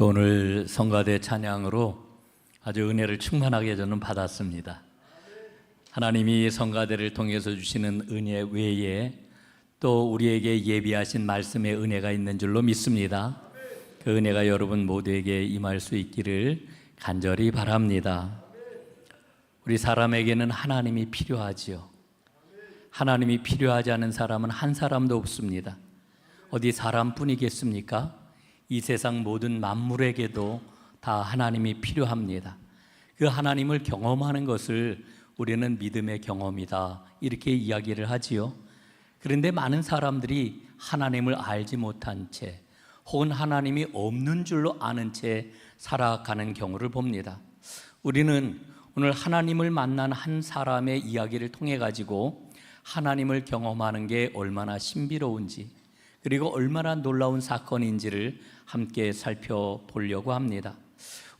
오늘 성가대 찬양으로 아주 은혜를 충만하게 저는 받았습니다. 하나님이 성가대를 통해서 주시는 은혜 외에 또 우리에게 예비하신 말씀의 은혜가 있는 줄로 믿습니다. 그 은혜가 여러분 모두에게 임할 수 있기를 간절히 바랍니다. 우리 사람에게는 하나님이 필요하지요. 하나님이 필요하지 않은 사람은 한 사람도 없습니다. 어디 사람뿐이겠습니까? 이 세상 모든 만물에게도 다 하나님이 필요합니다. 그 하나님을 경험하는 것을 우리는 믿음의 경험이다 이렇게 이야기를 하지요. 그런데 많은 사람들이 하나님을 알지 못한 채 혹은 하나님이 없는 줄로 아는 채 살아가는 경우를 봅니다. 우리는 오늘 하나님을 만난 한 사람의 이야기를 통해 가지고 하나님을 경험하는 게 얼마나 신비로운지 그리고 얼마나 놀라운 사건인지를 함께 살펴보려고 합니다.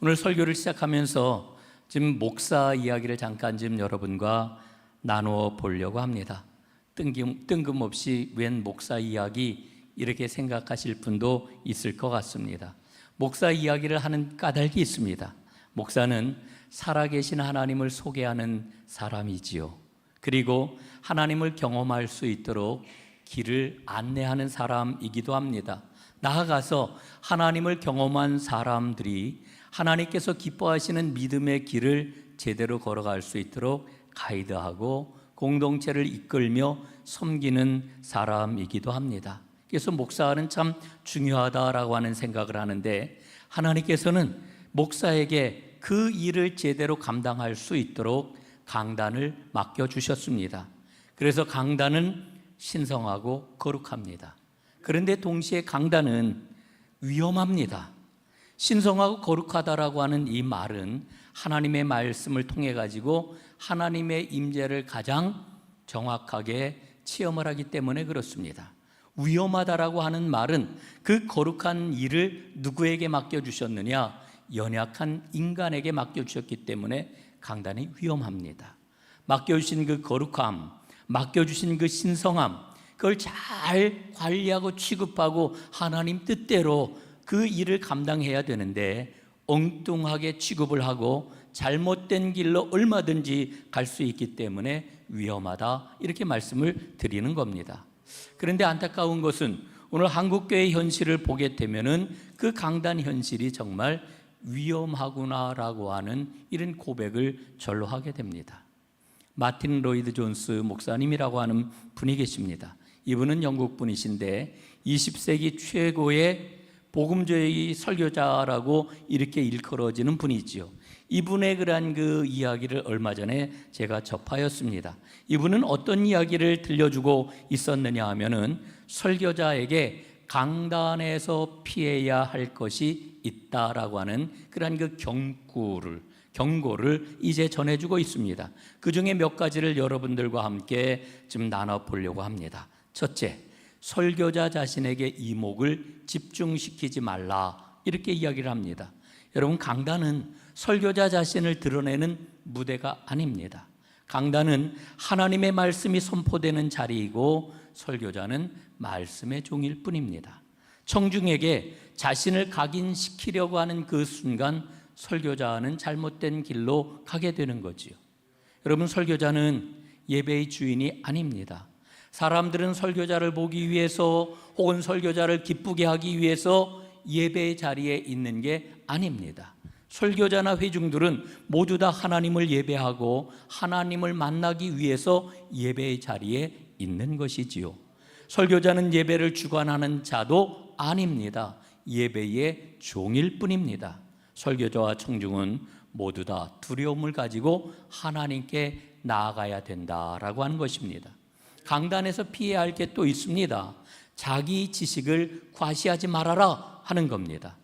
오늘 설교를 시작하면서 지금 목사 이야기를 잠깐 좀 여러분과 나누어 보려고 합니다. 뜬금없이 웬 목사 이야기 이렇게 생각하실 분도 있을 것 같습니다. 목사 이야기를 하는 까닭이 있습니다. 목사는 살아계신 하나님을 소개하는 사람이지요. 그리고 하나님을 경험할 수 있도록 길을 안내하는 사람이기도 합니다. 나아가서 하나님을 경험한 사람들이 하나님께서 기뻐하시는 믿음의 길을 제대로 걸어갈 수 있도록 가이드하고 공동체를 이끌며 섬기는 사람이기도 합니다. 그래서 목사는 참 중요하다라고 하는 생각을 하는데 하나님께서는 목사에게 그 일을 제대로 감당할 수 있도록 강단을 맡겨주셨습니다. 그래서 강단은 신성하고 거룩합니다. 그런데 동시에 강단은 위험합니다. 신성하고 거룩하다라고 하는 이 말은 하나님의 말씀을 통해 가지고 하나님의 임재를 가장 정확하게 체험을 하기 때문에 그렇습니다. 위험하다라고 하는 말은 그 거룩한 일을 누구에게 맡겨주셨느냐? 연약한 인간에게 맡겨주셨기 때문에 강단이 위험합니다. 맡겨주신 그 거룩함, 맡겨주신 그 신성함, 그걸 잘 관리하고 취급하고 하나님 뜻대로 그 일을 감당해야 되는데 엉뚱하게 취급을 하고 잘못된 길로 얼마든지 갈 수 있기 때문에 위험하다 이렇게 말씀을 드리는 겁니다. 그런데 안타까운 것은 오늘 한국교회 현실을 보게 되면은 그 강단 현실이 정말 위험하구나라고 하는 이런 고백을 절로 하게 됩니다. 마틴 로이드 존스 목사님이라고 하는 분이 계십니다. 이분은 영국 분이신데 20세기 최고의 복음주의 설교자라고 이렇게 일컬어지는 분이지요. 이분의 그러한 그 이야기를 얼마 전에 제가 접하였습니다. 이분은 어떤 이야기를 들려주고 있었느냐 하면은 설교자에게 강단에서 피해야 할 것이 있다라고 하는 그러한 그 경고를 이제 전해주고 있습니다. 그 중에 몇 가지를 여러분들과 함께 좀 나눠보려고 합니다. 첫째, 설교자 자신에게 이목을 집중시키지 말라 이렇게 이야기를 합니다. 여러분, 강단은 설교자 자신을 드러내는 무대가 아닙니다. 강단은 하나님의 말씀이 선포되는 자리이고 설교자는 말씀의 종일 뿐입니다. 청중에게 자신을 각인시키려고 하는 그 순간 설교자는 잘못된 길로 가게 되는 거지요. 여러분, 설교자는 예배의 주인이 아닙니다. 사람들은 설교자를 보기 위해서 혹은 설교자를 기쁘게 하기 위해서 예배의 자리에 있는 게 아닙니다. 설교자나 회중들은 모두 다 하나님을 예배하고 하나님을 만나기 위해서 예배의 자리에 있는 것이지요. 설교자는 예배를 주관하는 자도 아닙니다. 예배의 종일 뿐입니다. 설교자와 청중은 모두 다 두려움을 가지고 하나님께 나아가야 된다라고 하는 것입니다. 강단에서 피해야 할 게 또 있습니다. 자기 지식을 과시하지 말아라 하는 겁니다.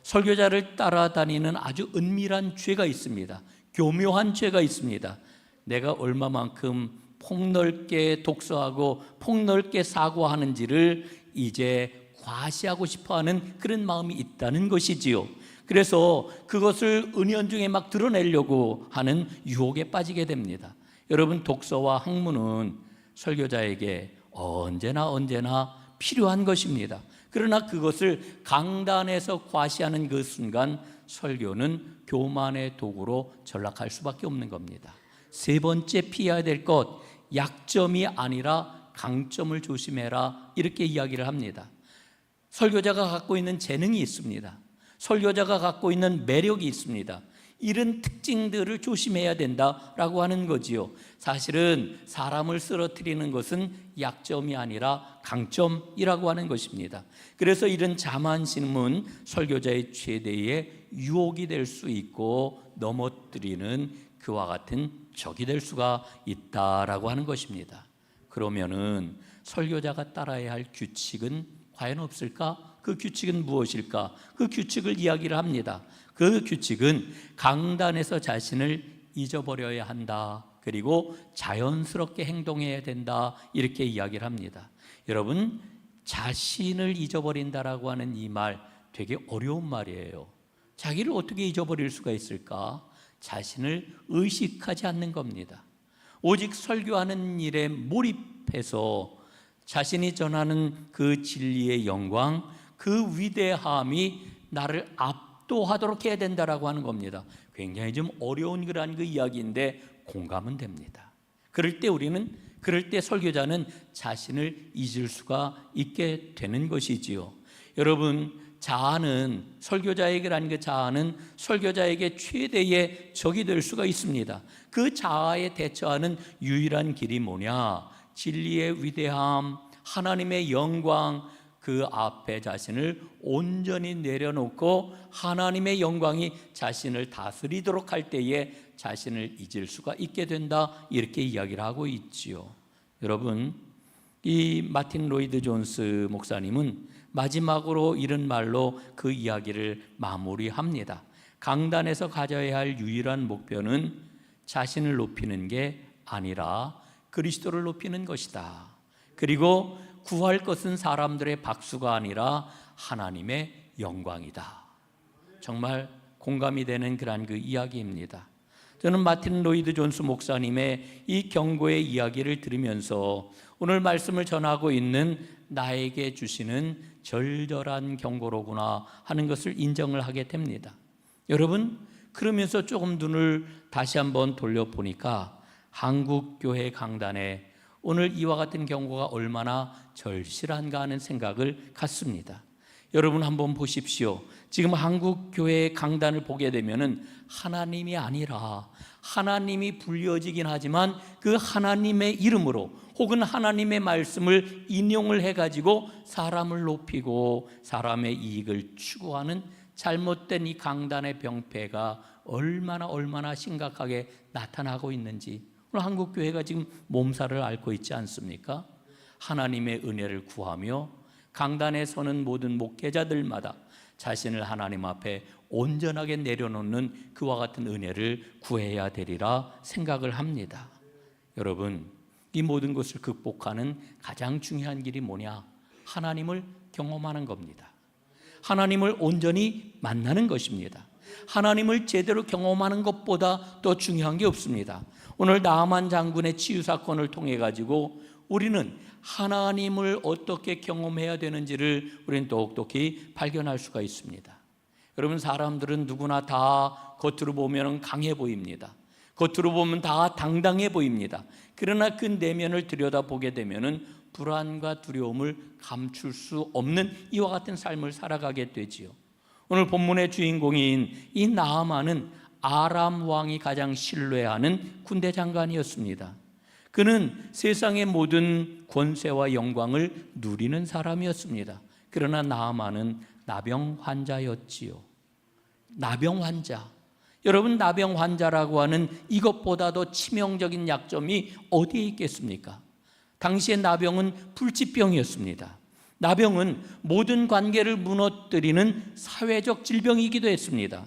설교자를 따라다니는 아주 은밀한 죄가 있습니다. 교묘한 죄가 있습니다. 내가 얼마만큼 폭넓게 독서하고 폭넓게 사고하는지를 이제 과시하고 싶어하는 그런 마음이 있다는 것이지요. 그래서 그것을 은연중에 막 드러내려고 하는 유혹에 빠지게 됩니다. 여러분, 독서와 학문은 설교자에게 언제나 필요한 것입니다. 그러나 그것을 강단에서 과시하는 그 순간 설교는 교만의 도구로 전락할 수밖에 없는 겁니다. 세 번째 피해야 될 것, 약점이 아니라 강점을 조심해라, 이렇게 이야기를 합니다. 설교자가 갖고 있는 재능이 있습니다. 설교자가 갖고 있는 매력이 있습니다. 이런 특징들을 조심해야 된다라고 하는 거지요. 사실은 사람을 쓰러뜨리는 것은 약점이 아니라 강점이라고 하는 것입니다. 그래서 이런 자만심은 설교자의 최대의 유혹이 될 수 있고 넘어뜨리는 그와 같은 적이 될 수가 있다라고 하는 것입니다. 그러면은 설교자가 따라야 할 규칙은 과연 없을까? 그 규칙은 무엇일까? 그 규칙을 이야기를 합니다. 그 규칙은 강단에서 자신을 잊어버려야 한다. 그리고 자연스럽게 행동해야 된다. 이렇게 이야기를 합니다. 여러분, 자신을 잊어버린다라고 하는 이 말 되게 어려운 말이에요. 자기를 어떻게 잊어버릴 수가 있을까? 자신을 의식하지 않는 겁니다. 오직 설교하는 일에 몰입해서 자신이 전하는 그 진리의 영광, 그 위대함이 나를 압도하도록 해야 된다라고 하는 겁니다. 굉장히 좀 어려운 그런 그 이야기인데 공감은 됩니다. 그럴 때 설교자는 자신을 잊을 수가 있게 되는 것이지요. 여러분, 자아는, 설교자에게 란 그 자아는 설교자에게 최대의 적이 될 수가 있습니다. 그 자아에 대처하는 유일한 길이 뭐냐? 진리의 위대함, 하나님의 영광, 그 앞에 자신을 온전히 내려놓고 하나님의 영광이 자신을 다스리도록 할 때에 자신을 잊을 수가 있게 된다, 이렇게 이야기를 하고 있지요. 여러분, 이 마틴 로이드 존스 목사님은 마지막으로 이런 말로 그 이야기를 마무리합니다. 강단에서 가져야 할 유일한 목표는 자신을 높이는 게 아니라 그리스도를 높이는 것이다. 그리고 구할 것은 사람들의 박수가 아니라 하나님의 영광이다. 정말 공감이 되는 그런 그 이야기입니다. 저는 마틴 로이드 존스 목사님의 이 경고의 이야기를 들으면서 오늘 말씀을 전하고 있는 나에게 주시는 절절한 경고로구나 하는 것을 인정을 하게 됩니다. 여러분, 그러면서 조금 눈을 다시 한번 돌려보니까 한국교회 강단에 오늘 이와 같은 경고가 얼마나 절실한가 하는 생각을 갖습니다. 여러분 한번 보십시오. 지금 한국교회 강단을 보게 되면은 하나님이 아니라, 하나님이 불려지긴 하지만 그 하나님의 이름으로 혹은 하나님의 말씀을 인용을 해가지고 사람을 높이고 사람의 이익을 추구하는 잘못된 이 강단의 병폐가 얼마나 심각하게 나타나고 있는지 오늘 한국교회가 지금 몸살을 앓고 있지 않습니까? 하나님의 은혜를 구하며 강단에 서는 모든 목회자들마다 자신을 하나님 앞에 온전하게 내려놓는 그와 같은 은혜를 구해야 되리라 생각을 합니다. 여러분, 이 모든 것을 극복하는 가장 중요한 길이 뭐냐? 하나님을 경험하는 겁니다. 하나님을 온전히 만나는 것입니다. 하나님을 제대로 경험하는 것보다 더 중요한 게 없습니다. 오늘 나아만 장군의 치유 사건을 통해 가지고 우리는 하나님을 어떻게 경험해야 되는지를 우리는 똑똑히 발견할 수가 있습니다. 여러분, 사람들은 누구나 다 겉으로 보면 강해 보입니다. 겉으로 보면 다 당당해 보입니다. 그러나 그 내면을 들여다보게 되면은 불안과 두려움을 감출 수 없는 이와 같은 삶을 살아가게 되지요. 오늘 본문의 주인공인 이 나아만은 아람 왕이 가장 신뢰하는 군대 장관이었습니다. 그는 세상의 모든 권세와 영광을 누리는 사람이었습니다. 그러나 나아만은 나병 환자였지요. 나병 환자. 여러분, 나병 환자라고 하는 이것보다도 치명적인 약점이 어디에 있겠습니까? 당시의 나병은 불치병이었습니다. 나병은 모든 관계를 무너뜨리는 사회적 질병이기도 했습니다.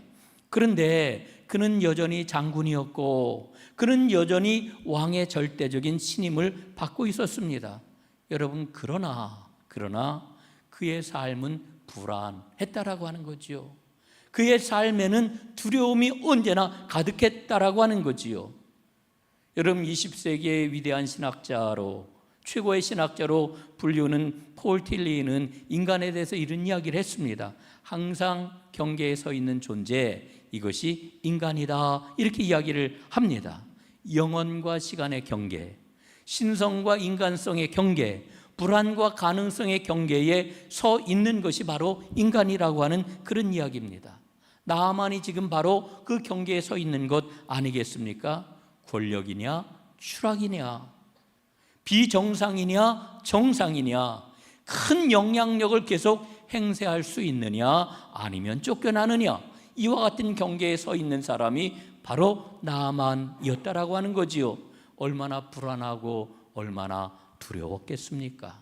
그런데 그는 여전히 장군이었고 그는 여전히 왕의 절대적인 신임을 받고 있었습니다. 여러분, 그러나 그의 삶은 불안했다라고 하는 거지요. 그의 삶에는 두려움이 언제나 가득했다라고 하는 거지요. 여러분, 20세기의 위대한 신학자로 최고의 신학자로 불리우는 폴 틸리는 인간에 대해서 이런 이야기를 했습니다. 항상 경계에 서 있는 존재, 이것이 인간이다, 이렇게 이야기를 합니다. 영혼과 시간의 경계, 신성과 인간성의 경계, 불안과 가능성의 경계에 서 있는 것이 바로 인간이라고 하는 그런 이야기입니다. 나만이 지금 바로 그 경계에 서 있는 것 아니겠습니까? 권력이냐 추락이냐, 비정상이냐 정상이냐, 큰 영향력을 계속 행사할 수 있느냐 아니면 쫓겨나느냐, 이와 같은 경계에 서 있는 사람이 바로 나만이었다라고 하는 거지요. 얼마나 불안하고 얼마나 두려웠겠습니까?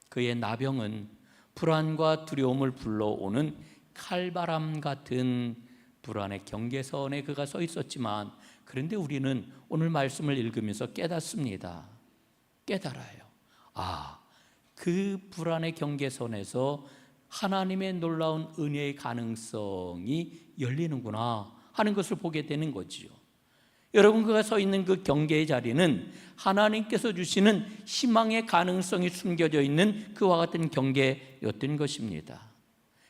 그의 나병은 불안과 두려움을 불러오는 칼바람 같은 불안의 경계선에 그가 서 있었지만, 그런데 우리는 오늘 말씀을 읽으면서 깨닫습니다. 깨달아요. 그 불안의 경계선에서 하나님의 놀라운 은혜의 가능성이 열리는구나 하는 것을 보게 되는 거지요. 여러분, 그가 서 있는 그 경계의 자리는 하나님께서 주시는 희망의 가능성이 숨겨져 있는 그와 같은 경계였던 것입니다.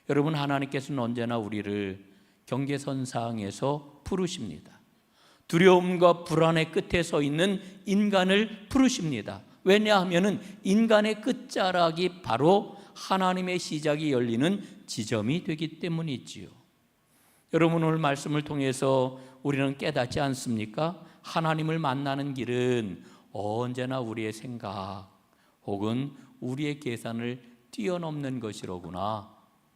여러분, 하나님께서는 언제나 우리를 경계선상에서 부르십니다. 두려움과 불안의 끝에 서 있는 인간을 부르십니다. 왜냐하면 인간의 끝자락이 바로 하나님의 시작이 열리는 지점이 되기 때문이지요. 여러분, 오늘 말씀을 통해서 우리는 깨닫지 않습니까? 하나님을 만나는 길은 언제나 우리의 생각 혹은 우리의 계산을 뛰어넘는 것이로구나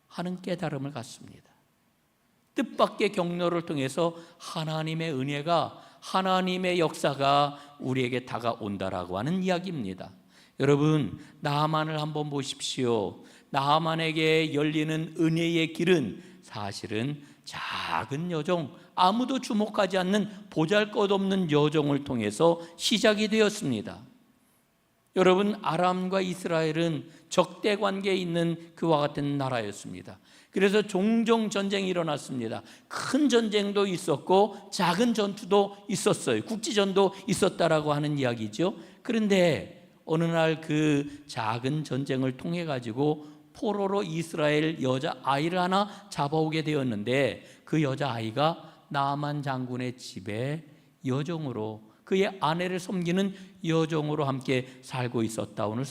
하는 깨달음을 갖습니다. 뜻밖의 경로를 통해서 하나님의 은혜가, 하나님의 역사가 우리에게 다가온다라고 하는 이야기입니다. 여러분, 나만을 한번 보십시오. 나만에게 열리는 은혜의 길은 사실은 작은 여종, 아무도 주목하지 않는 보잘것없는 여종을 통해서 시작이 되었습니다. 여러분, 아람과 이스라엘은 적대 관계에 있는 그와 같은 나라였습니다. 그래서 종종 전쟁이 일어났습니다. 큰 전쟁도 있었고 작은 전투도 있었어요. 국지전도 있었다라고 하는 이야기죠. 그런데 어느 날 그 작은 전쟁을 통해 가지고 포로로 이스라엘 여자아이를 하나 잡아오게 되었는데, 그 여자아이가 나만 장군의 집에 여종으로, 그의 아내를 섬기는 여종으로 함께 살고 있었다. 오늘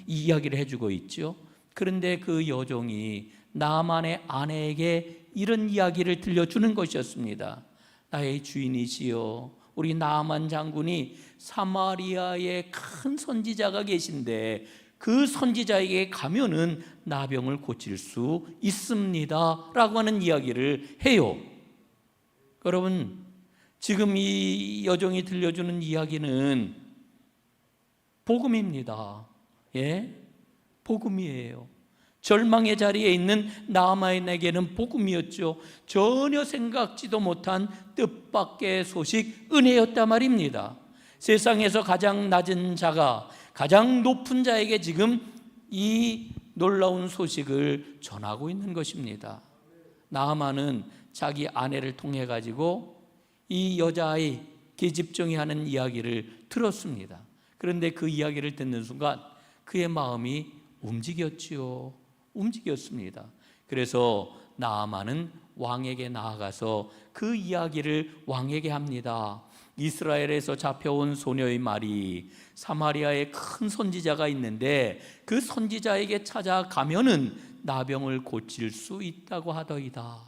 이 이야기를 해주고 있죠. 그런데 그 여종이 나만의 아내에게 이런 이야기를 들려주는 것이었습니다. 나의 주인이시여, 우리 나만 장군이 사마리아에 큰 선지자가 계신데 그 선지자에게 가면은 나병을 고칠 수 있습니다 라고 하는 이야기를 해요. 여러분, 지금 이 여종이 들려주는 이야기는 복음입니다. 복음이에요. 절망의 자리에 있는 나아만에게는 복음이었죠. 전혀 생각지도 못한 뜻밖의 소식, 은혜였단 말입니다. 세상에서 가장 낮은 자가 가장 높은 자에게 지금 이 놀라운 소식을 전하고 있는 것입니다. 나아만은 자기 아내를 통해 가지고 이 여자아이 계집종이 하는 이야기를 들었습니다. 그런데 그 이야기를 듣는 순간 그의 마음이 움직였습니다. 그래서 나아만은 왕에게 나아가서 그 이야기를 왕에게 합니다. 이스라엘에서 잡혀온 소녀의 말이 사마리아에 큰 선지자가 있는데 그 선지자에게 찾아가면은 나병을 고칠 수 있다고 하더이다.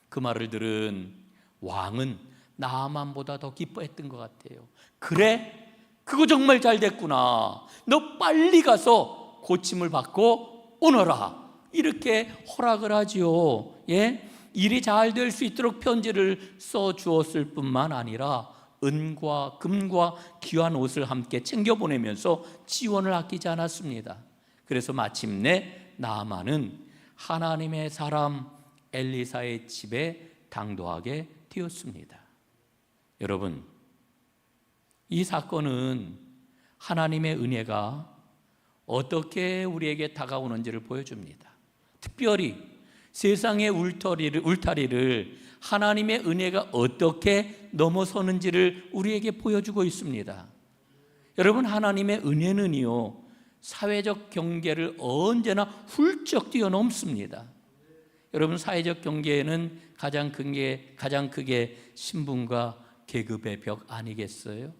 그 말을 들은 왕은 나아만보다 더 기뻐했던 것 같아요. 그래? 그거 정말 잘 됐구나. 너 빨리 가서 고침을 받고 오너라. 이렇게 허락을 하지요. 일이 잘 될 수 있도록 편지를 써 주었을 뿐만 아니라 은과 금과 귀한 옷을 함께 챙겨 보내면서 지원을 아끼지 않았습니다. 그래서 마침내 나아만은 하나님의 사람 엘리사의 집에 당도하게 되었습니다. 여러분, 이 사건은 하나님의 은혜가 어떻게 우리에게 다가오는지를 보여줍니다. 특별히 세상의 울타리를 하나님의 은혜가 어떻게 넘어서는지를 우리에게 보여주고 있습니다. 여러분, 하나님의 은혜는요, 사회적 경계를 언제나 훌쩍 뛰어넘습니다. 여러분, 사회적 경계에는 가장 크게 신분과 계급의 벽 아니겠어요?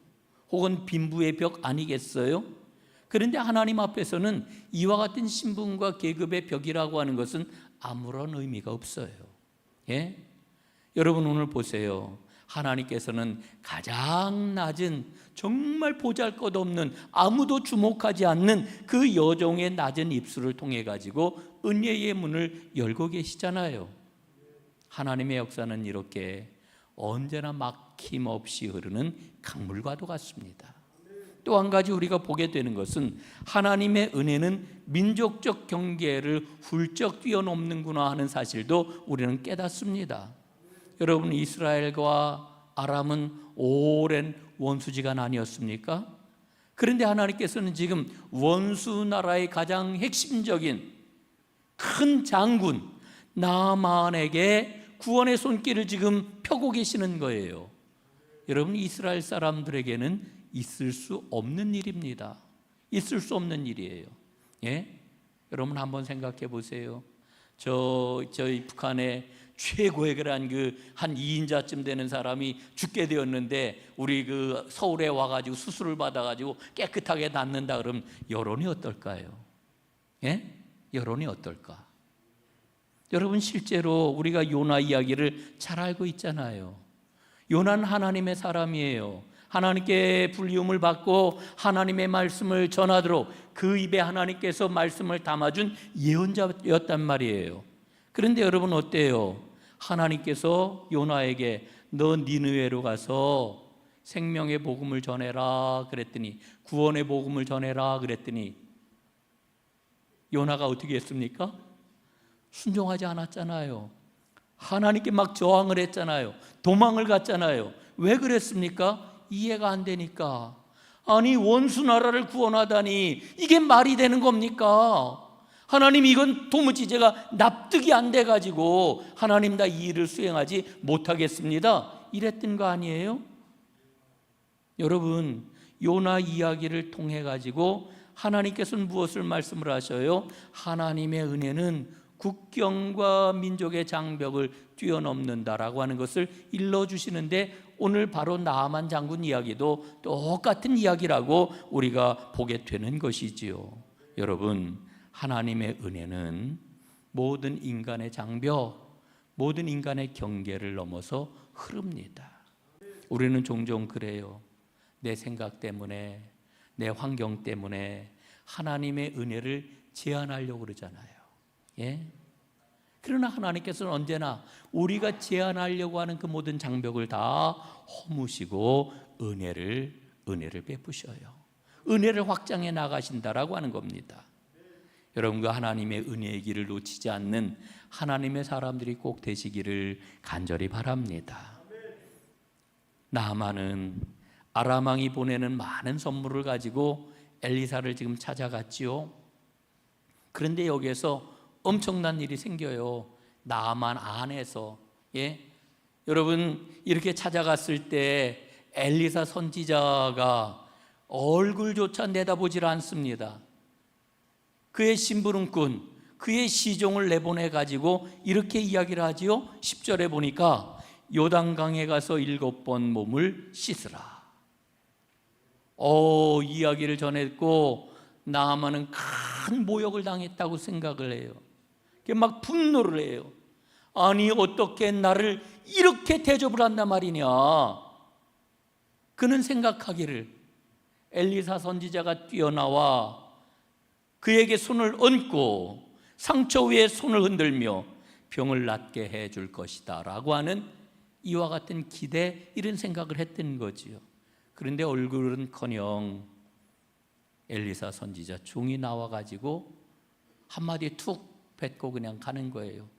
혹은 빈부의 벽 아니겠어요? 그런데 하나님 앞에서는 이와 같은 신분과 계급의 벽이라고 하는 것은 아무런 의미가 없어요. 예? 여러분, 오늘 보세요. 하나님께서는 가장 낮은, 정말 보잘것없는, 아무도 주목하지 않는 그 여종의 낮은 입술을 통해 가지고 은혜의 문을 열고 계시잖아요. 하나님의 역사는 이렇게 언제나 막힘없이 흐르는 강물과도 같습니다. 또 한 가지 우리가 보게 되는 것은 하나님의 은혜는 민족적 경계를 훌쩍 뛰어넘는구나 하는 사실도 우리는 깨닫습니다. 여러분, 이스라엘과 아람은 오랜 원수지간 아니었습니까? 그런데 하나님께서는 지금 원수 나라의 가장 핵심적인 큰 장군 나만에게 구원의 손길을 지금 펴고 계시는 거예요. 여러분, 이스라엘 사람들에게는 있을 수 없는 일입니다. 있을 수 없는 일이에요. 예? 여러분, 한번 생각해 보세요. 저희 북한에 최고의 그런 한 2인자쯤 되는 사람이 죽게 되었는데 우리 서울에 와가지고 수술을 받아가지고 깨끗하게 낫는다 그러면 여론이 어떨까요? 예? 여론이 어떨까? 여러분, 실제로 우리가 요나 이야기를 잘 알고 있잖아요. 요나는 하나님의 사람이에요. 하나님께 불리움을 받고 하나님의 말씀을 전하도록 그 입에 하나님께서 말씀을 담아준 예언자였단 말이에요. 그런데 여러분, 어때요? 하나님께서 요나에게 너 니느웨로 가서 생명의 복음을 전해라 그랬더니, 구원의 복음을 전해라 그랬더니 요나가 어떻게 했습니까? 순종하지 않았잖아요. 하나님께 막 저항을 했잖아요. 도망을 갔잖아요. 왜 그랬습니까? 이해가 안 되니까. 아니, 원수 나라를 구원하다니 이게 말이 되는 겁니까? 하나님, 이건 도무지 제가 납득이 안 돼가지고 하나님, 나 이 일을 수행하지 못하겠습니다, 이랬던 거 아니에요? 여러분, 요나 이야기를 통해 가지고 하나님께서는 무엇을 말씀을 하셔요? 하나님의 은혜는 국경과 민족의 장벽을 뛰어넘는다라고 하는 것을 일러주시는데, 오늘 바로 나아만 장군 이야기도 똑같은 이야기라고 우리가 보게 되는 것이지요. 여러분, 하나님의 은혜는 모든 인간의 장벽, 모든 인간의 경계를 넘어서 흐릅니다. 우리는 종종 그래요. 내 생각 때문에, 내 환경 때문에 하나님의 은혜를 제한하려고 그러잖아요. 예? 그러나 하나님께서는 언제나 우리가 제한하려고 하는 그 모든 장벽을 다 허무시고 은혜를 베푸셔요. 은혜를 확장해 나가신다라고 하는 겁니다. 여러분, 그 하나님의 은혜의 길을 놓치지 않는 하나님의 사람들이 꼭 되시기를 간절히 바랍니다. 나아만은 아람 왕이 보내는 많은 선물을 가지고 엘리사를 지금 찾아갔지요. 그런데 여기에서 엄청난 일이 생겨요. 나아만 안에서. 예? 여러분, 이렇게 찾아갔을 때 엘리사 선지자가 얼굴조차 내다보질 않습니다. 그의 심부름꾼, 그의 시종을 내보내 가지고 이렇게 이야기를 하지요. 10절에 보니까 요단강에 가서 7번 몸을 씻으라. 이야기를 전했고 나아만은 큰 모욕을 당했다고 생각을 해요. 막 분노를 해요. 아니, 어떻게 나를 이렇게 대접을 한단 말이냐. 그는 생각하기를 엘리사 선지자가 뛰어나와 그에게 손을 얹고 상처 위에 손을 흔들며 병을 낫게 해줄 것이다 라고 하는 이와 같은 기대, 이런 생각을 했던 거지요. 그런데 얼굴은커녕 엘리사 선지자 종이 나와가지고 한마디 툭 뱉고 그냥 가는 거예요.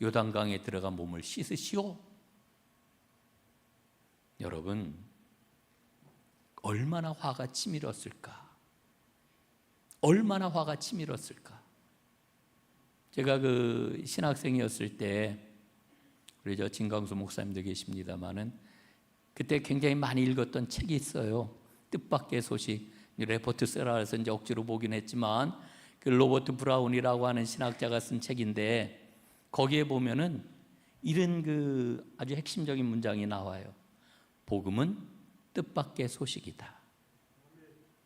요단강에 들어가 몸을 씻으시오. 여러분, 얼마나 화가 치밀었을까? 얼마나 화가 치밀었을까? 제가 신학생이었을 때 우리 진강수 목사님도 계십니다마는 그때 굉장히 많이 읽었던 책이 있어요. 뜻밖의 소식. 레포트 쓰라 해서 이제 억지로 보긴 했지만 그 로버트 브라운이라고 하는 신학자가 쓴 책인데 거기에 보면은 이런 그 아주 핵심적인 문장이 나와요. 복음은 뜻밖의 소식이다.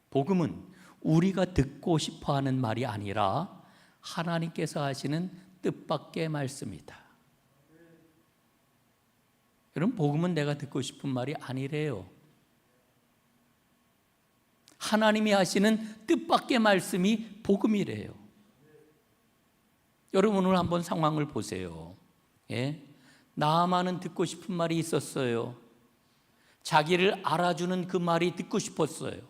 복음은 우리가 듣고 싶어하는 말이 아니라 하나님께서 하시는 뜻밖의 말씀이다. 여러분, 복음은 내가 듣고 싶은 말이 아니래요. 하나님이 하시는 뜻밖의 말씀이 복음이래요. 여러분, 오늘 한번 상황을 보세요. 예? 나아만은 듣고 싶은 말이 있었어요. 자기를 알아주는 그 말이 듣고 싶었어요.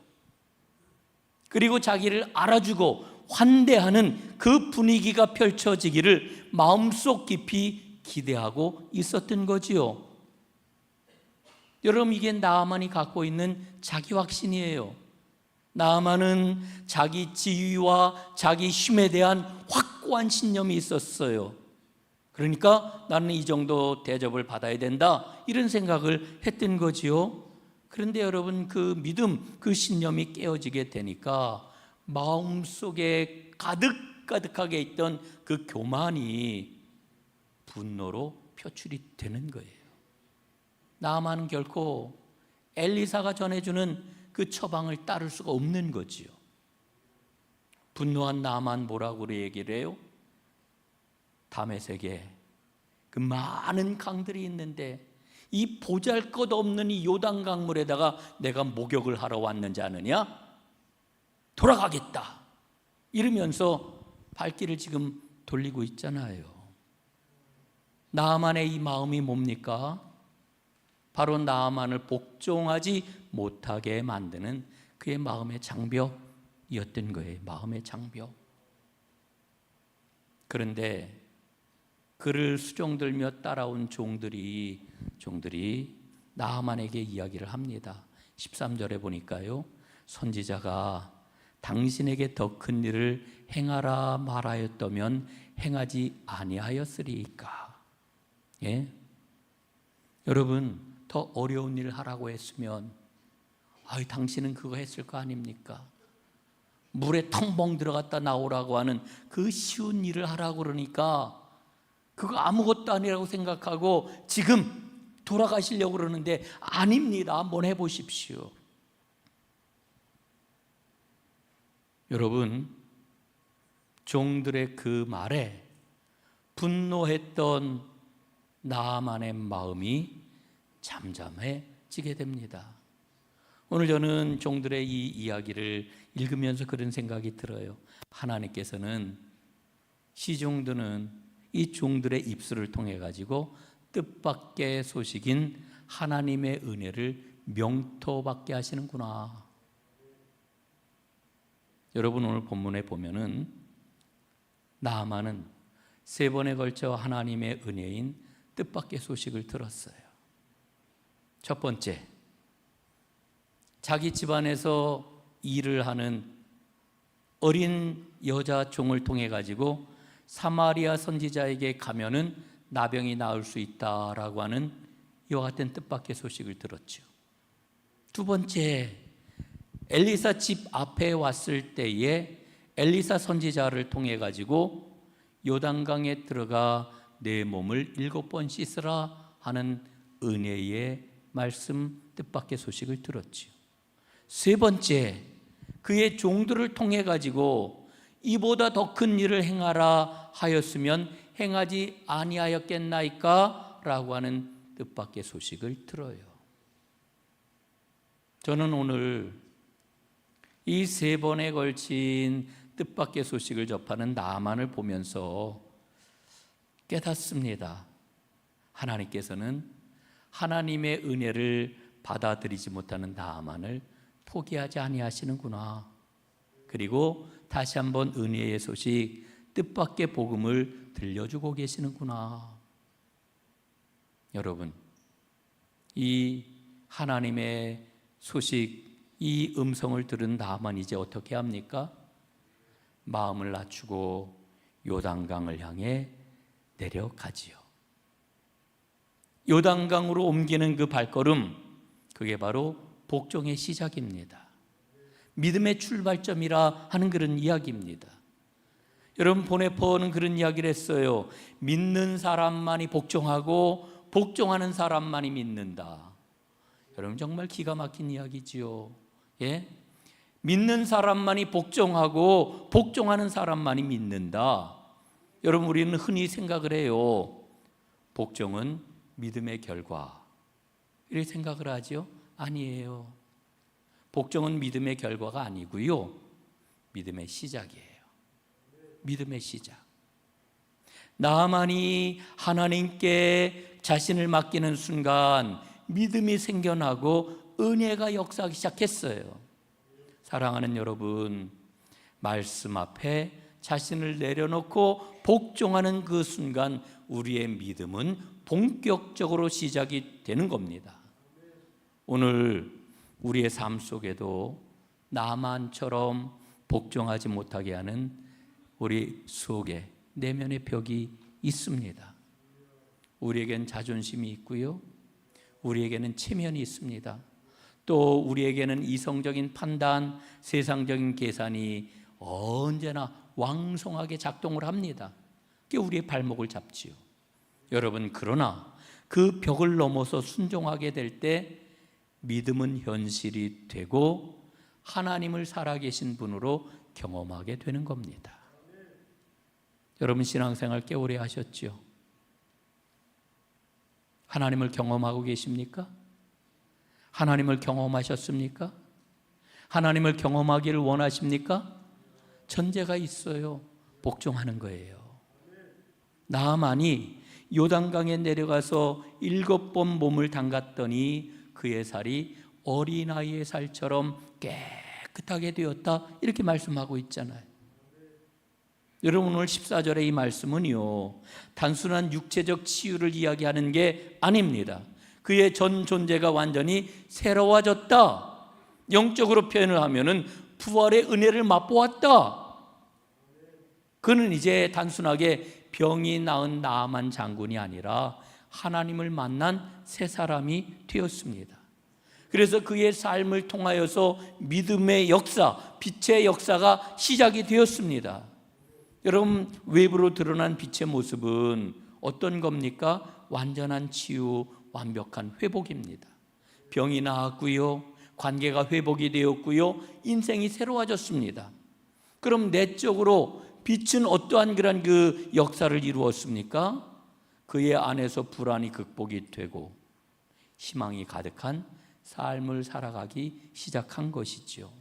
그리고 자기를 알아주고 환대하는 그 분위기가 펼쳐지기를 마음속 깊이 기대하고 있었던 거지요. 여러분, 이게 나아만이 갖고 있는 자기 확신이에요. 나아만은 자기 지위와 자기 힘에 대한 확고한 신념이 있었어요. 그러니까 나는 이 정도 대접을 받아야 된다, 이런 생각을 했던 거지요. 그런데 여러분, 그 믿음, 그 신념이 깨어지게 되니까 마음속에 가득가득하게 있던 그 교만이 분노로 표출이 되는 거예요. 나아만은 결코 엘리사가 전해주는 그 처방을 따를 수가 없는 거지요. 분노한 나아만 뭐라고 얘기를 해요? 다메섹에 그 많은 강들이 있는데 이 보잘것없는 이 요단 강물에다가 내가 목욕을 하러 왔는지 아느냐? 돌아가겠다, 이러면서 발길을 지금 돌리고 있잖아요. 나아만의 이 마음이 뭡니까? 바로 나아만을 복종하지 못하게 만드는 그의 마음의 장벽이었던 거예요. 마음의 장벽. 그런데 그를 수종들며 따라온 종들이 나아만에게 이야기를 합니다. 13절에 보니까요, 선지자가 당신에게 더 큰 일을 행하라 말하였다면 행하지 아니하였으리이까. 예? 여러분, 더 어려운 일을 하라고 했으면 당신은 그거 했을 거 아닙니까? 물에 텅벙 들어갔다 나오라고 하는 그 쉬운 일을 하라고 그러니까 그거 아무것도 아니라고 생각하고 지금 돌아가시려고 그러는데 아닙니다, 한번 해보십시오. 여러분, 종들의 그 말에 분노했던 나아만의 마음이 잠잠해지게 됩니다. 오늘 저는 종들의 이 이야기를 읽으면서 그런 생각이 들어요. 하나님께서는 시종들은 이 종들의 입술을 통해 가지고 뜻밖의 소식인 하나님의 은혜를 명토받게 하시는구나. 여러분, 오늘 본문에 보면은 나아만은 3번에 걸쳐 하나님의 은혜인 뜻밖의 소식을 들었어요. 첫 번째, 자기 집안에서 일을 하는 어린 여자 종을 통해 가지고 사마리아 선지자에게 가면은 나병이 나을 수 있다라고 하는 이와 같은 뜻밖의 소식을 들었죠. 두 번째, 엘리사 집 앞에 왔을 때에 엘리사 선지자를 통해 가지고 요단강에 들어가 내 몸을 7번 씻으라 하는 은혜의 말씀, 뜻밖의 소식을 들었지요. 세 번째, 그의 종들을 통해 가지고 이보다 더 큰 일을 행하라 하였으면 행하지 아니하였겠나이까 라고 하는 뜻밖의 소식을 들어요. 저는 오늘 이 3번에 걸친 뜻밖의 소식을 접하는 나아만을 보면서 깨닫습니다. 하나님께서는 하나님의 은혜를 받아들이지 못하는 나아만을 포기하지 아니하시는구나. 그리고 다시 한번 은혜의 소식, 뜻밖의 복음을 들려주고 계시는구나. 여러분, 이 하나님의 소식, 이 음성을 들은 나아만 이제 어떻게 합니까? 마음을 낮추고 요단강을 향해 내려가지요. 요단강으로 옮기는 그 발걸음, 그게 바로 복종의 시작입니다. 믿음의 출발점이라 하는 그런 이야기입니다. 여러분, 보네포는 그런 이야기를 했어요. 믿는 사람만이 복종하고 복종하는 사람만이 믿는다. 여러분, 정말 기가 막힌 이야기지요. 예? 믿는 사람만이 복종하고 복종하는 사람만이 믿는다. 여러분, 우리는 흔히 생각을 해요. 복종은 믿음의 결과, 이렇게 생각을 하죠. 아니에요. 복종은 믿음의 결과가 아니고요, 믿음의 시작이에요. 믿음의 시작. 나만이 하나님께 자신을 맡기는 순간 믿음이 생겨나고 은혜가 역사하기 시작했어요. 사랑하는 여러분, 말씀 앞에 자신을 내려놓고 복종하는 그 순간 우리의 믿음은 본격적으로 시작이 되는 겁니다. 오늘 우리의 삶 속에도 나만처럼 복종하지 못하게 하는 우리 속에 내면의 벽이 있습니다. 우리에겐 자존심이 있고요, 우리에게는 체면이 있습니다. 또 우리에게는 이성적인 판단, 세상적인 계산이 언제나 왕성하게 작동을 합니다. 그게 우리의 발목을 잡지요. 여러분, 그러나 그 벽을 넘어서 순종하게 될 때 믿음은 현실이 되고 하나님을 살아계신 분으로 경험하게 되는 겁니다. 여러분, 신앙생활 꽤 오래 하셨죠? 하나님을 경험하고 계십니까? 하나님을 경험하셨습니까? 하나님을 경험하기를 원하십니까? 전제가 있어요. 복종하는 거예요. 나아만이 요단강에 내려가서 7번 몸을 담갔더니 그의 살이 어린아이의 살처럼 깨끗하게 되었다, 이렇게 말씀하고 있잖아요. 여러분, 오늘 14절의 이 말씀은요, 단순한 육체적 치유를 이야기하는 게 아닙니다. 그의 전 존재가 완전히 새로워졌다. 영적으로 표현을 하면은 부활의 은혜를 맛보았다. 그는 이제 단순하게 병이 나은 나아만 장군이 아니라 하나님을 만난 새 사람이 되었습니다. 그래서 그의 삶을 통하여서 믿음의 역사, 빛의 역사가 시작이 되었습니다. 여러분, 외부로 드러난 빛의 모습은 어떤 겁니까? 완전한 치유, 완벽한 회복입니다. 병이 나았고요, 관계가 회복이 되었고요, 인생이 새로워졌습니다. 그럼 내적으로 빛은 어떠한 그런 그 역사를 이루었습니까? 그의 안에서 불안이 극복이 되고 희망이 가득한 삶을 살아가기 시작한 것이죠.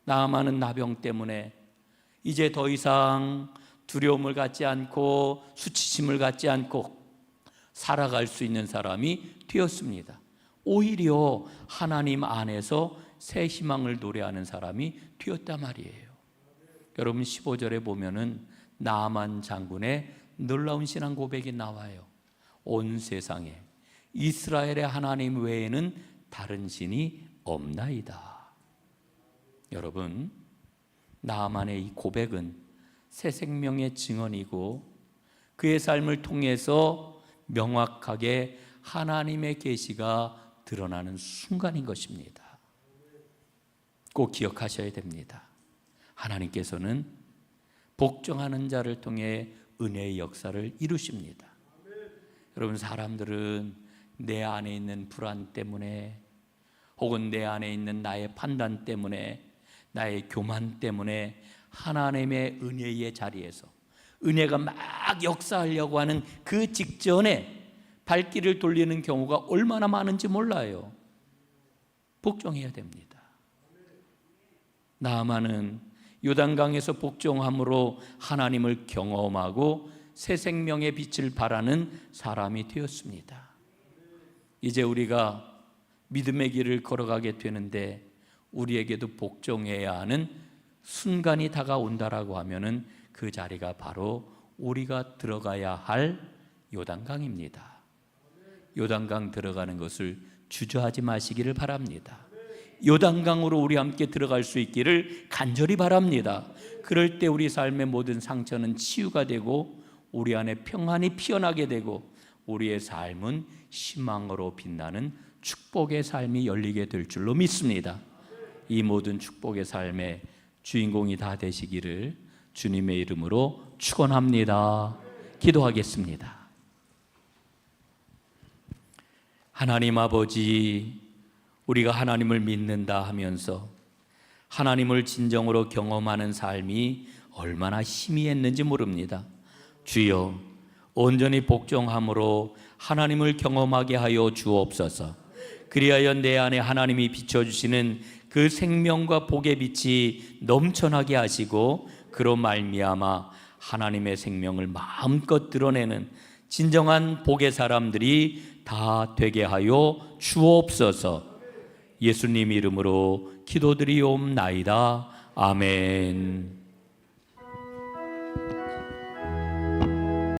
나아만은 나병 때문에 이제 더 이상 두려움을 갖지 않고 수치심을 갖지 않고 살아갈 수 있는 사람이 되었습니다. 오히려 하나님 안에서 새 희망을 노래하는 사람이 되었단 말이에요. 여러분, 15절에 보면은 나아만 장군의 놀라운 신앙 고백이 나와요. 온 세상에 이스라엘의 하나님 외에는 다른 신이 없나이다. 여러분, 나아만의 이 고백은 새 생명의 증언이고 그의 삶을 통해서 명확하게 하나님의 계시가 드러나는 순간인 것입니다. 꼭 기억하셔야 됩니다. 하나님께서는 복종하는 자를 통해 은혜의 역사를 이루십니다. 여러분, 사람들은 내 안에 있는 불안 때문에 혹은 내 안에 있는 나의 판단 때문에, 나의 교만 때문에 하나님의 은혜의 자리에서 은혜가 막 역사하려고 하는 그 직전에 발길을 돌리는 경우가 얼마나 많은지 몰라요. 복종해야 됩니다. 나아만은 요단강에서 복종함으로 하나님을 경험하고 새 생명의 빛을 발하는 사람이 되었습니다. 이제 우리가 믿음의 길을 걸어가게 되는데 우리에게도 복종해야 하는 순간이 다가온다라고 하면은 그 자리가 바로 우리가 들어가야 할 요단강입니다. 요단강 들어가는 것을 주저하지 마시기를 바랍니다. 요단강으로 우리 함께 들어갈 수 있기를 간절히 바랍니다. 그럴 때 우리 삶의 모든 상처는 치유가 되고 우리 안에 평안이 피어나게 되고 우리의 삶은 희망으로 빛나는 축복의 삶이 열리게 될 줄로 믿습니다. 이 모든 축복의 삶의 주인공이 다 되시기를 주님의 이름으로 축원합니다. 기도하겠습니다. 하나님 아버지, 우리가 하나님을 믿는다 하면서 하나님을 진정으로 경험하는 삶이 얼마나 희미했는지 모릅니다. 주여, 온전히 복종함으로 하나님을 경험하게 하여 주옵소서. 그리하여 내 안에 하나님이 비춰주시는 그 생명과 복의 빛이 넘쳐나게 하시고 그로 말미암아 하나님의 생명을 마음껏 드러내는 진정한 복의 사람들이 다 되게 하여 주옵소서. 예수님 이름으로 기도드리옵나이다. 아멘.